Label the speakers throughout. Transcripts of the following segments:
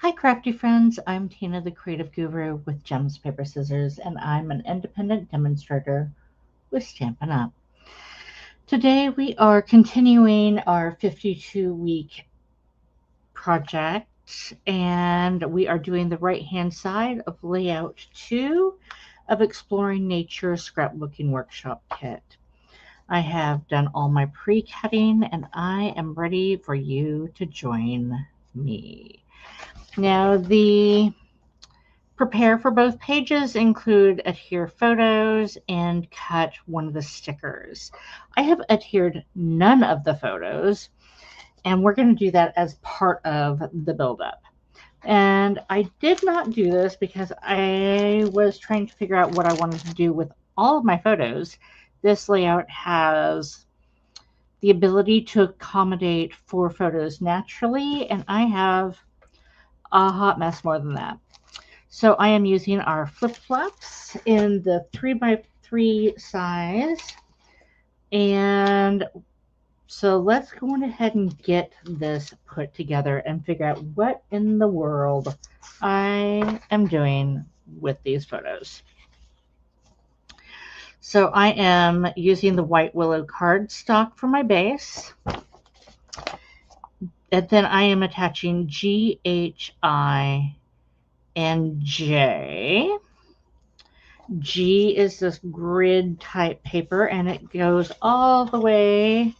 Speaker 1: Hi, crafty friends. I'm Tina, the creative guru with Gems, Paper, Scissors, and I'm an independent demonstrator with Stampin' Up! Today we are continuing our 52-week project, and we are doing the right-hand side of Layout 2 of Exploring Nature Scrapbooking Workshop Kit. I have done all my pre-cutting, and I am ready for you to join me. Now, the prepare for both pages include adhere photos and cut one of the stickers. I have adhered none of the photos, and we're going to do that as part of the buildup. And I did not do this because I was trying to figure out what I wanted to do with all of my photos. This layout has the ability to accommodate 4 photos naturally, and I have a hot mess more than that. So I am using our flip-flops in the 3x3 size. And so let's go on ahead and get this put together and figure out what in the world I am doing with these photos. So I am using the white willow cardstock for my base. And then I am attaching G, H, I, and J. G is this grid type paper, and it goes all the way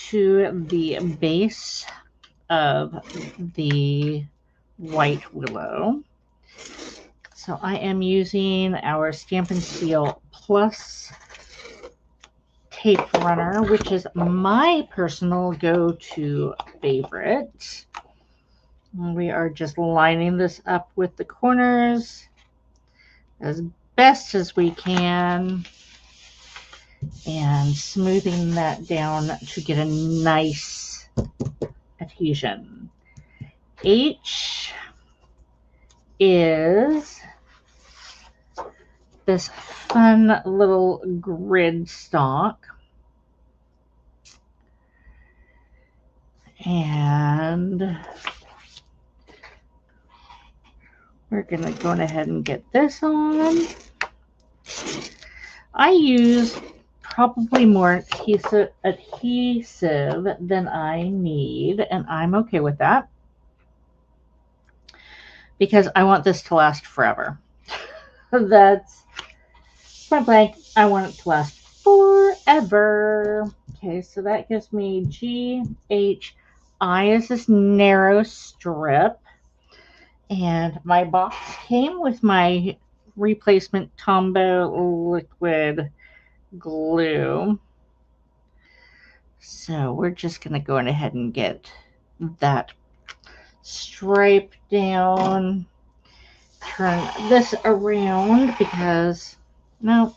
Speaker 1: to the base of the white willow. So I am using our Stampin' Seal Plus tape runner, which is my personal go-to favorite. We are just lining this up with the corners as best as we can and smoothing that down to get a nice adhesion. H is this fun little grid stock, and we're going to go ahead and get this on. I use probably more adhesive than I need, and I'm okay with that because I want this to last forever. That's point blank. I want it to last forever. Okay, so that gives me G, H, I is this narrow strip. And my box came with my replacement Tombow liquid glue. So we're just going to go ahead and get that stripe down. Turn this around because, no,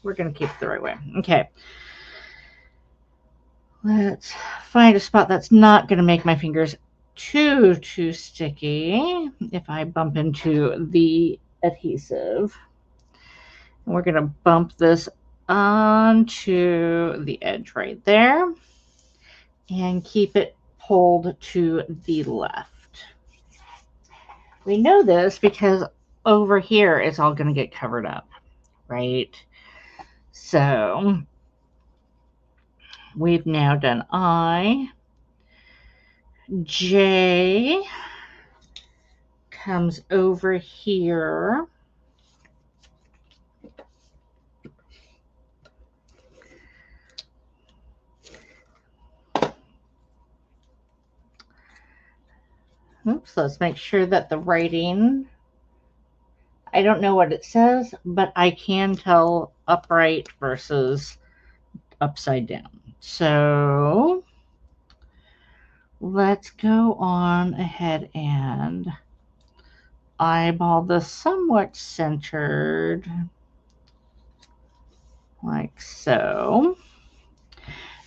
Speaker 1: we're going to keep it the right way. Okay. Let's find a spot that's not going to make my fingers too sticky if I bump into the adhesive. And we're going to bump this onto the edge right there and keep it pulled to the left. We know this because over here it's all going to get covered up, right? So we've now done I. J comes over here. Oops, let's make sure that the writing, I don't know what it says, but I can tell upright versus upside down. So let's go on ahead and eyeball this somewhat centered, like so.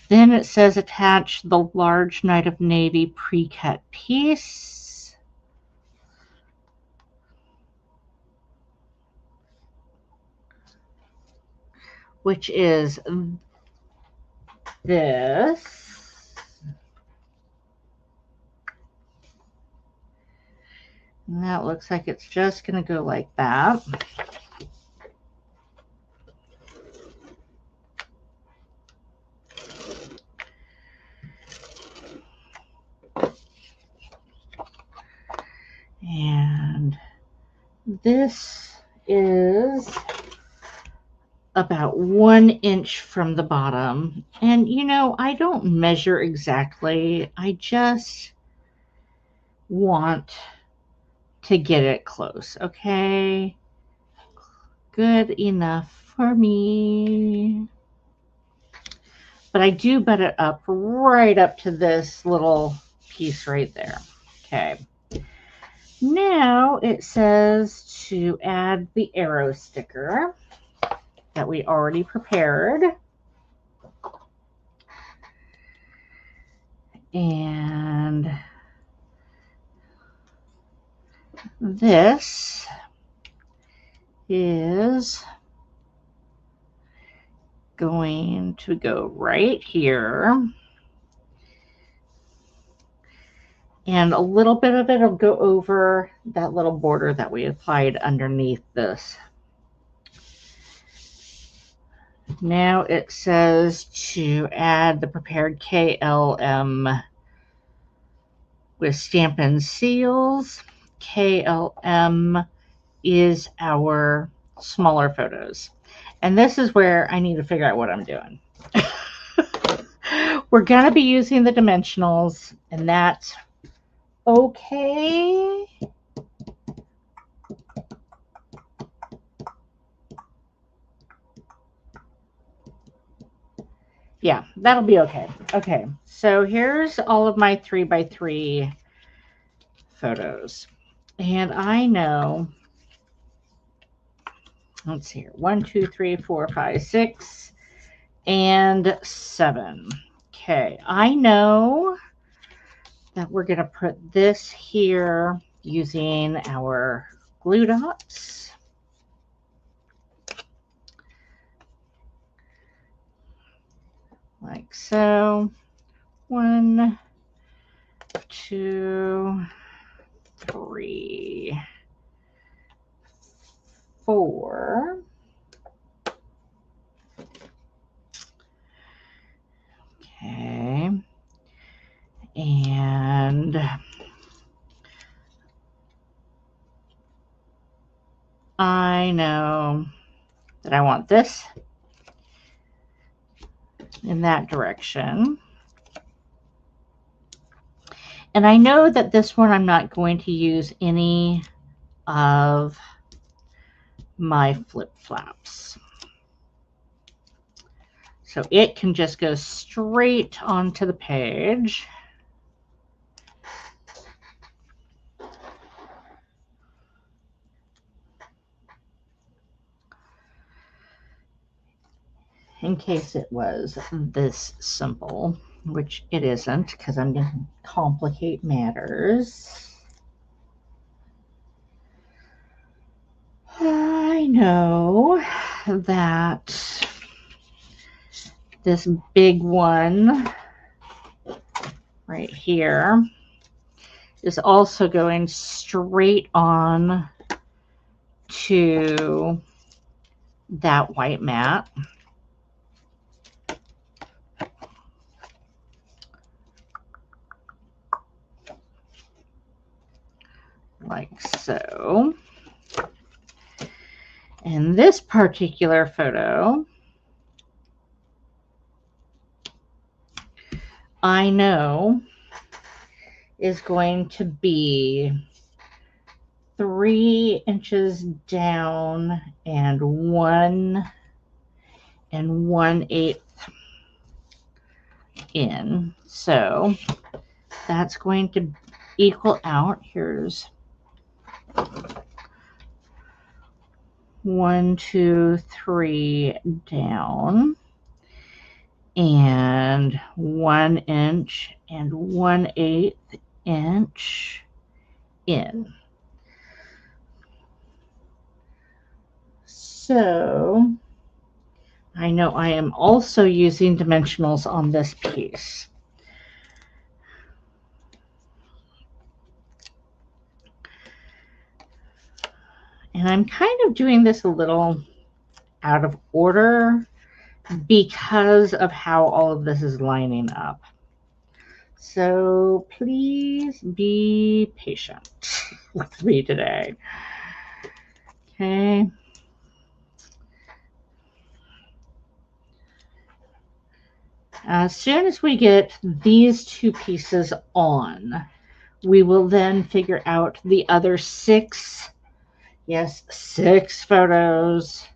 Speaker 1: Then it says attach the large Night of Navy pre-cut piece. Which is this. And that looks like it's just going to go like that. And this is about 1 inch from the bottom. And you know, I don't measure exactly. I just want to get it close, okay? Good enough for me. But I do butt it up right up to this little piece right there. Okay. Now it says to add the arrow sticker that we already prepared. And this is going to go right here. And a little bit of it will go over that little border that we applied underneath this. Now it says to add the prepared KLM with Stampin' Seals. KLM is our smaller photos. And this is where I need to figure out what I'm doing. We're going to be using the dimensionals, and that's okay. Yeah, that'll be okay. Okay, so here's all of my 3x3 photos. And I know, let's see here, 1, 2, 3, 4, 5, 6, and 7. Okay, I know that we're going to put this here using our glue dots. Like so. 1, 2, 3, 4. Okay. And I know that I want this in that direction. And I know that this one I'm not going to use any of my flip-flops. So it can just go straight onto the page. In case it was this simple, which it isn't, because I'm going to complicate matters. I know that this big one right here is also going straight on to that white mat. Like so. And this particular photo, I know, is going to be 3 inches down and 1 1/8 in. So that's going to equal out. Here's 1, 2, 3 down, and 1 inch and 1/8 inch in. So I know I am also using dimensionals on this piece. And I'm kind of doing this a little out of order because of how all of this is lining up. So please be patient with me today. Okay. As soon as we get these two pieces on, we will then figure out the other 6, yes, 6 photos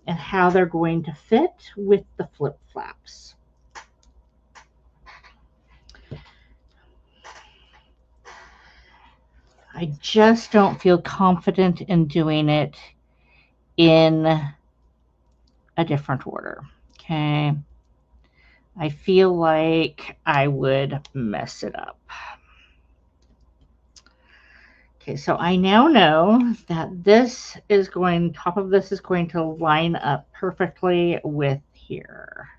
Speaker 1: and how they're going to fit with the flip flaps. I just don't feel confident in doing it in a different order. Okay. I feel like I would mess it up. Okay, so I now know that this is going, top of this is going to line up perfectly with here.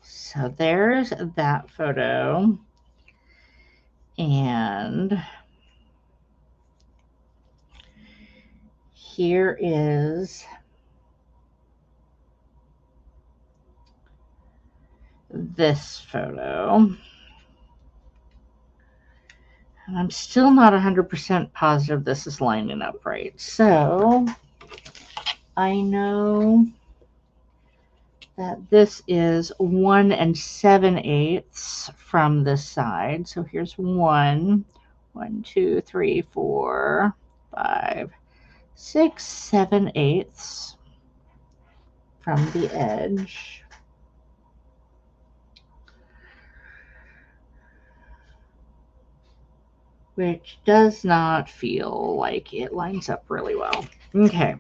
Speaker 1: So there's that photo. And here is this photo. And I'm still not 100% positive this is lining up right. So I know that this is 1 7/8 from this side. So here's 1, 2, 3, 4, 5, 6, 7/8 from the edge. Which does not feel like it lines up really well. Okay.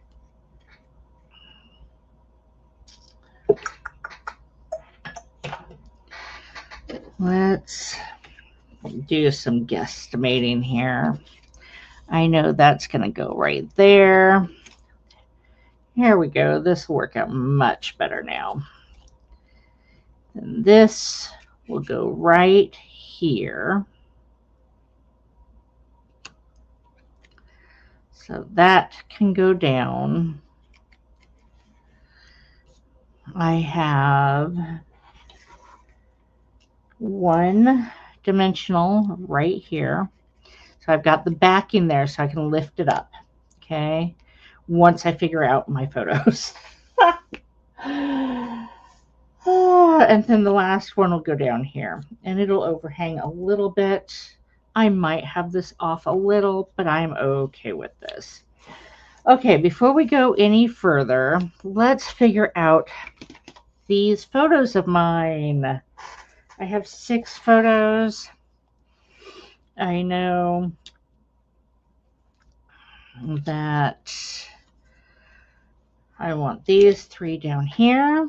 Speaker 1: Let's do some guesstimating here. I know that's going to go right there. Here we go. This will work out much better now. And this will go right here. So that can go down. I have 1 dimensional right here. So I've got the backing there so I can lift it up. Okay. Once I figure out my photos. And then the last one will go down here and it'll overhang a little bit. I might have this off a little, but I'm okay with this. Okay, before we go any further, let's figure out these photos of mine. I have 6 photos. I know that I want these 3 down here.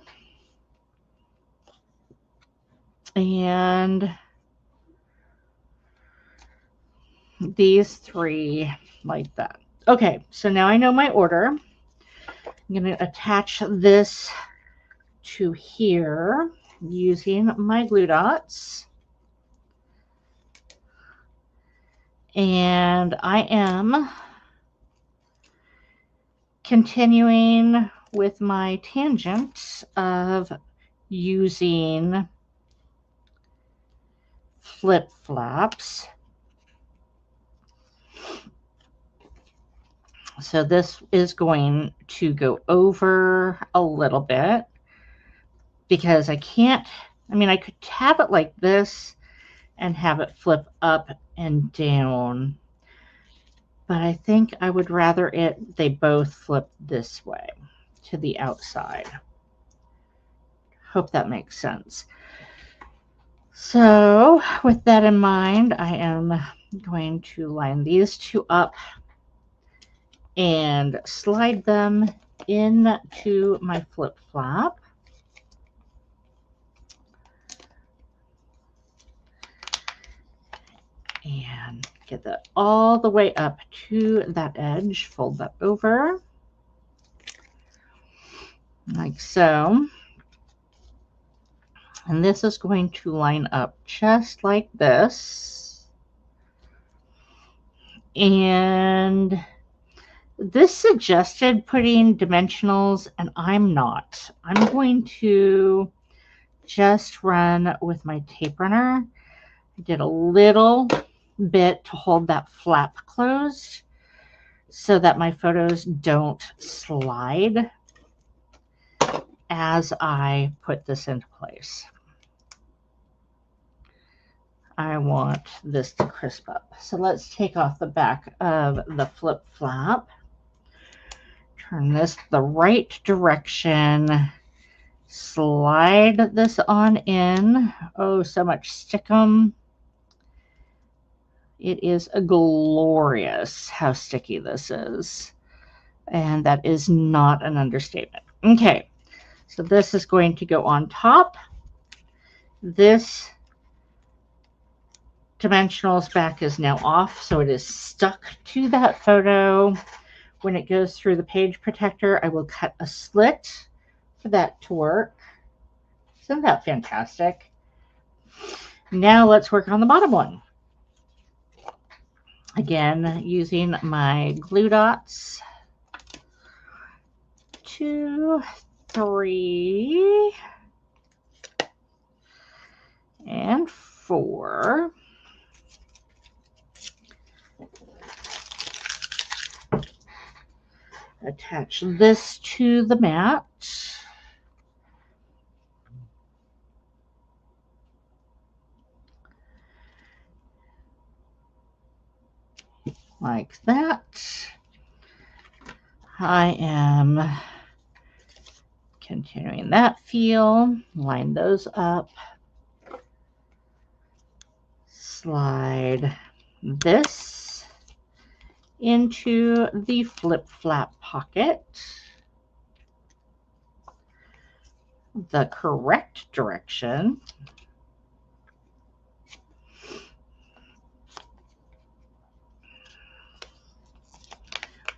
Speaker 1: And these 3 like that. Okay, so now I know my order. I'm going to attach this to here using my glue dots. And I am continuing with my tangent of using flip flaps. So this is going to go over a little bit because I can't, I mean, I could have it like this and have it flip up and down, but I think I would rather they both flip this way to the outside. Hope that makes sense. So with that in mind, I am going to line these 2 up and slide them into my flip flap. And get that all the way up to that edge. Fold that over like so. And this is going to line up just like this. And this suggested putting dimensionals, and I'm not. I'm going to just run with my tape runner. I did a little bit to hold that flap closed so that my photos don't slide as I put this into place. I want this to crisp up. So let's take off the back of the flip flap. Turn this the right direction. Slide this on in. Oh, so much stickum. It is glorious how sticky this is. And that is not an understatement. Okay, so this is going to go on top. This dimensionals back is now off, so it is stuck to that photo. When it goes through the page protector, I will cut a slit for that to work. Isn't that fantastic? Now let's work on the bottom one. Again, using my glue dots. 2, 3, and 4. Attach this to the mat. Like that. I am continuing that feel. Line those up. Slide this into the flip flap pocket. The correct direction.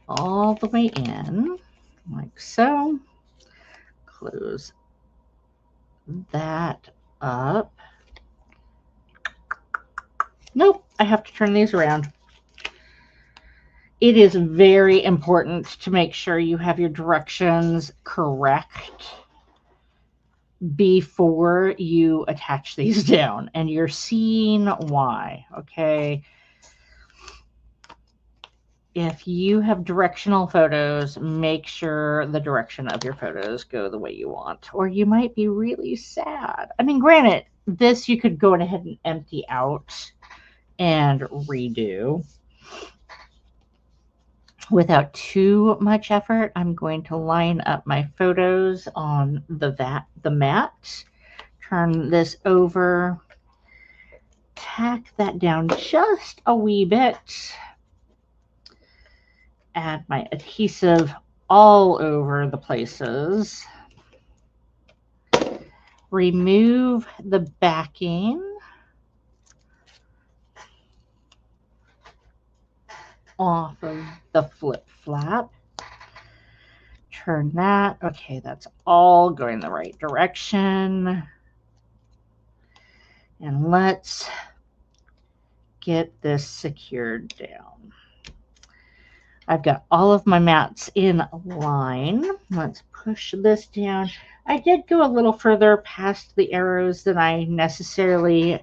Speaker 1: All the way in, like so. Close that up. Nope, I have to turn these around. It is very important to make sure you have your directions correct before you attach these down, and you're seeing why, okay? If you have directional photos, make sure the direction of your photos go the way you want, or you might be really sad. I mean, granted, this you could go ahead and empty out and redo without too much effort. I'm going to line up my photos on the mat, turn this over, tack that down just a wee bit, add my adhesive all over the places, remove the backing off of the flip flap, turn that. Okay, that's all going the right direction. And let's get this secured down. I've got all of my mats in line. Let's push this down. I did go a little further past the arrows than I necessarily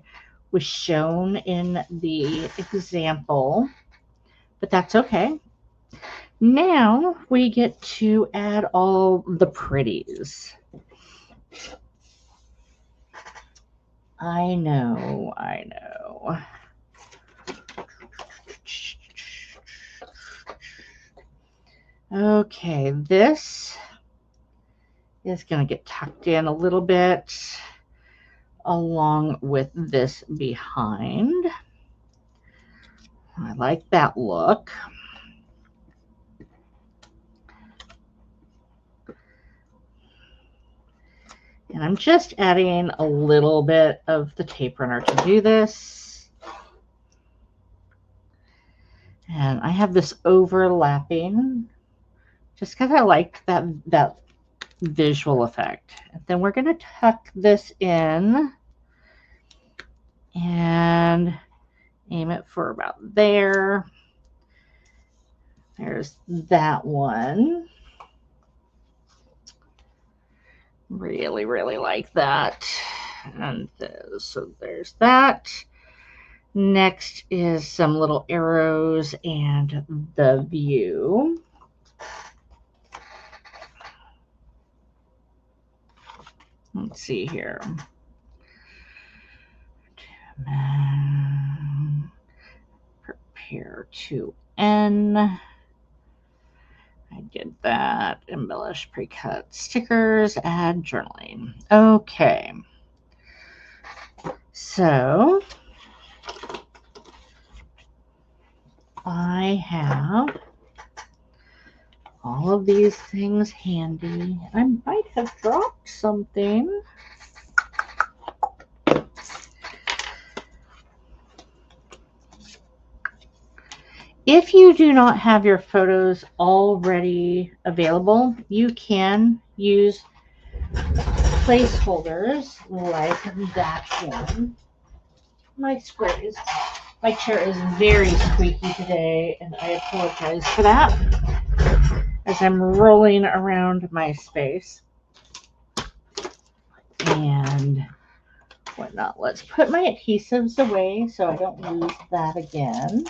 Speaker 1: was shown in the example, but that's okay. Now we get to add all the pretties. I know. Okay, this is going to get tucked in a little bit along with this behind. I like that look. And I'm just adding a little bit of the tape runner to do this. And I have this overlapping just because I like that visual effect. And then we're going to tuck this in and aim it for about there. There's that one. Really, really like that. And so there's that. Next is some little arrows and the view. Let's see here. Prepare to N. I did that. Embellish, pre-cut stickers, add journaling. Okay. So I have all of these things handy. I might have dropped something. If you do not have your photos already available, you can use placeholders like that one. My chair is very squeaky today, and I apologize for that as I'm rolling around my space and whatnot. Let's put my adhesives away so I don't lose that again.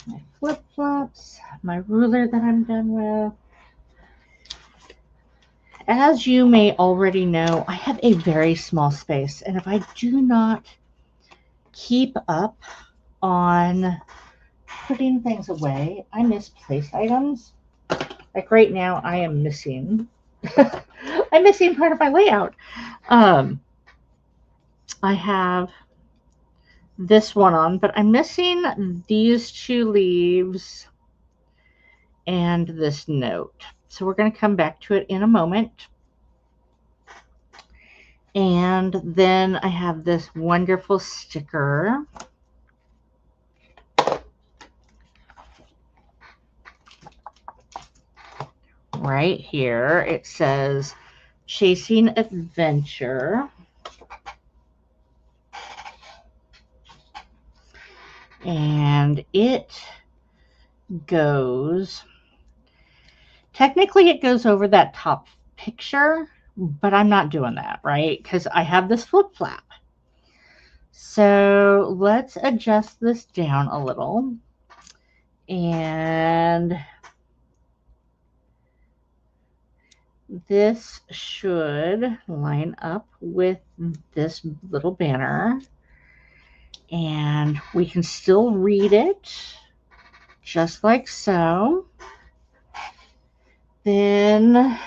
Speaker 1: My flip-flops, my ruler that I'm done with. As you may already know, I have a very small space, and if I do not keep up on putting things away, I misplace items. Like right now, I am missing. I'm missing part of my layout. I have this one on, but I'm missing these two leaves and this note. So we're going to come back to it in a moment. And then I have this wonderful sticker. Right here. It says Chasing Adventure. And it goes, technically it goes over that top picture, but I'm not doing that, right? Because I have this flip flap. So let's adjust this down a little. And this should line up with this little banner. And we can still read it just like so. Then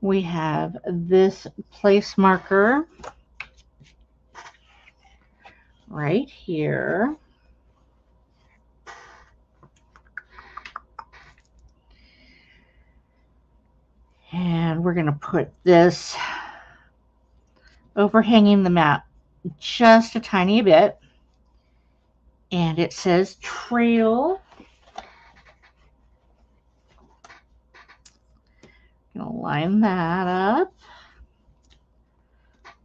Speaker 1: we have this place marker right here. And we're going to put this overhanging the mat just a tiny bit. And it says trail. I'm going to line that up.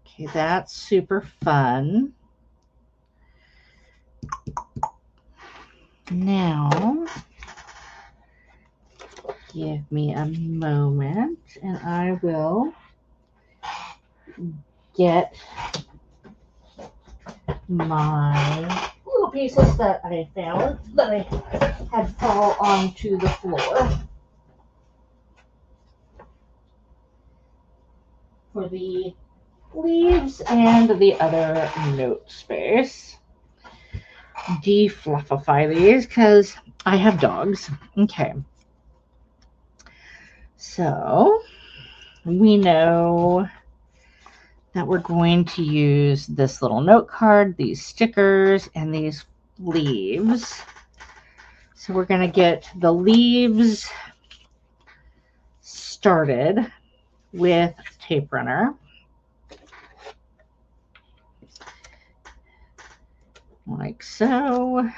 Speaker 1: Okay, that's super fun. Now, give me a moment and I will get my little pieces that I found that I had fall onto the floor for the leaves and the other note space. Defluffify these because I have dogs. Okay. So we know that we're going to use this little note card, these stickers, and these leaves. So we're going to get the leaves started with tape runner. Like so.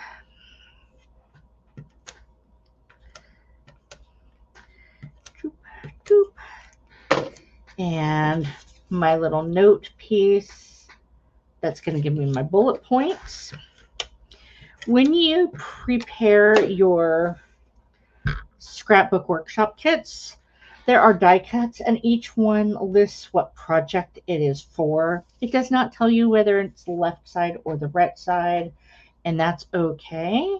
Speaker 1: And my little note piece that's going to give me my bullet points. When you prepare your scrapbook workshop kits, there are die cuts, and each one lists what project it is for. It does not tell you whether it's the left side or the right side, and that's okay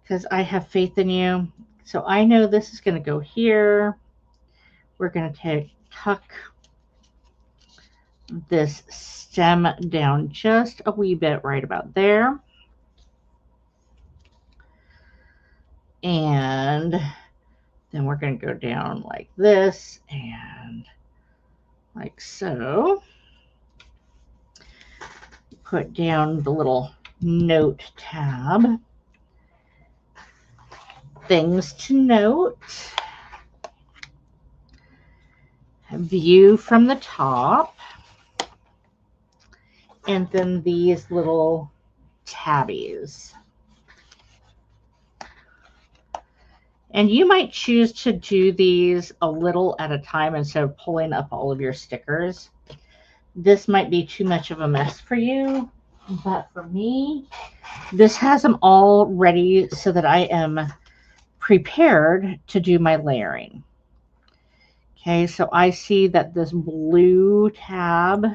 Speaker 1: because I have faith in you. So I know this is going to go here. We're going to tuck this stem down just a wee bit right about there. And then we're going to go down like this and like so. Put down the little note tab. Things to note. View from the top. And then these little tabbies. And you might choose to do these a little at a time instead of pulling up all of your stickers. This might be too much of a mess for you, but for me, this has them all ready so that I am prepared to do my layering. Okay, so I see that this blue tab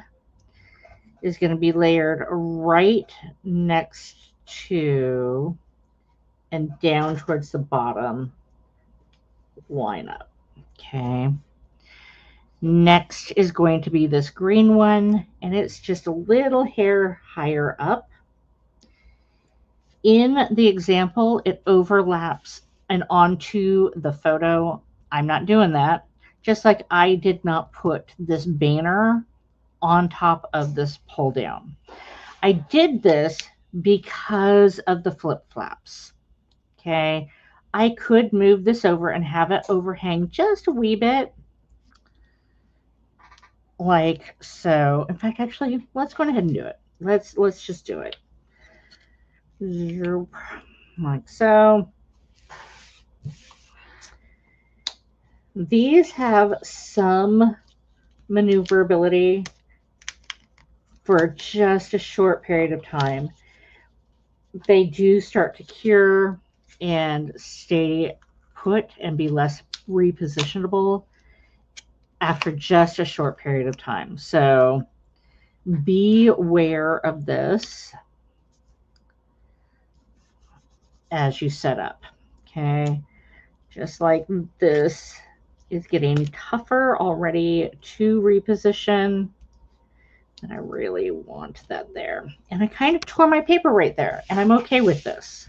Speaker 1: is going to be layered right next to and down towards the bottom line up. Okay. Next is going to be this green one, and it's just a little hair higher up. In the example, it overlaps and onto the photo. I'm not doing that. Just like I did not put this banner on top of this pull down. I did this because of the flip flaps. Okay. I could move this over and have it overhang just a wee bit. Like so. In fact, actually, let's go ahead and do it. Let's just do it. Like so. These have some maneuverability for just a short period of time. They do start to cure and stay put and be less repositionable after just a short period of time. So be aware of this as you set up. Okay, just like this is getting tougher already to reposition, and I really want that there. And I kind of tore my paper right there, and I'm okay with this.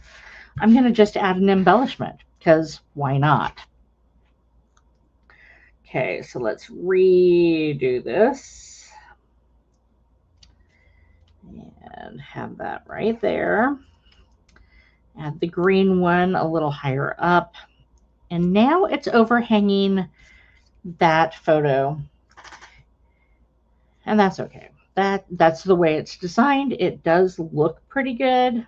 Speaker 1: I'm going to just add an embellishment because why not? Okay, so let's redo this and have that right there. Add the green one a little higher up. And now it's overhanging that photo. And that's okay. That's the way it's designed. It does look pretty good.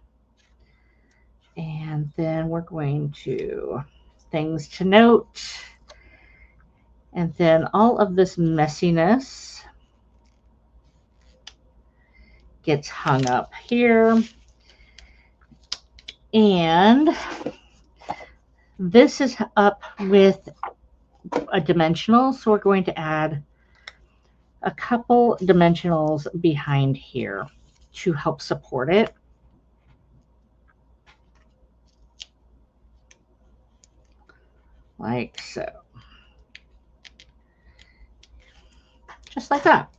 Speaker 1: And then we're going to things to note. And then all of this messiness gets hung up here. And this is up with a dimensional, so we're going to add a couple dimensionals behind here to help support it. Like so. Just like that.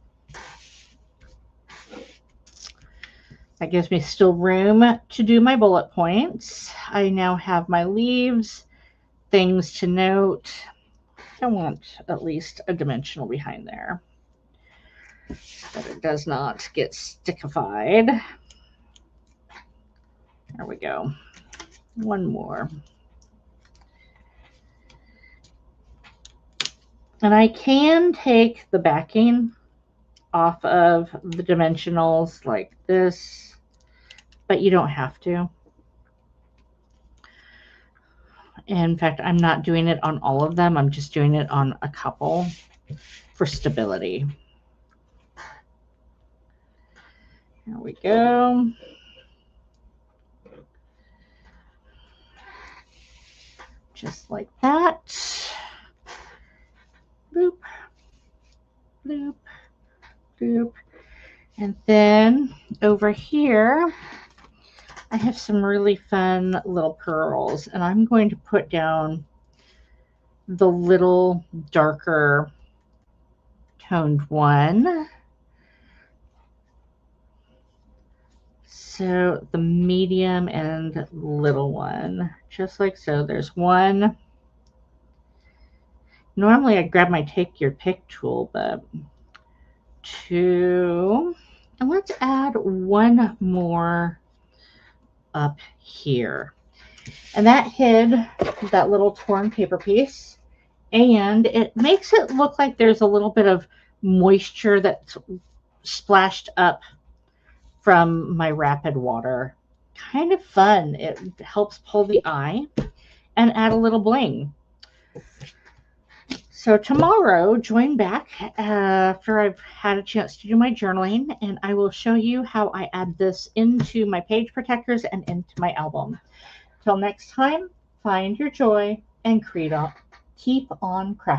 Speaker 1: That gives me still room to do my bullet points. I now have my leaves, things to note. I want at least a dimensional behind there so that it does not get stickified. There we go. One more. And I can take the backing off of the dimensionals like this, but you don't have to. In fact, I'm not doing it on all of them. I'm just doing it on a couple for stability. There we go. just like that. Boop, bloop, bloop. And then over here, I have some really fun little pearls, and I'm going to put down the little darker toned one. So the medium and little one, just like so. There's one. Normally I'd grab my take your pick tool, but two. And let's add one more up here. And that hid that little torn paper piece. And it makes it look like there's a little bit of moisture that's splashed up from my rapid water. Kind of fun. It helps pull the eye and add a little bling. So tomorrow, join back after I've had a chance to do my journaling, and I will show you how I add this into my page protectors and into my album. Till next time, find your joy and keep on crafting.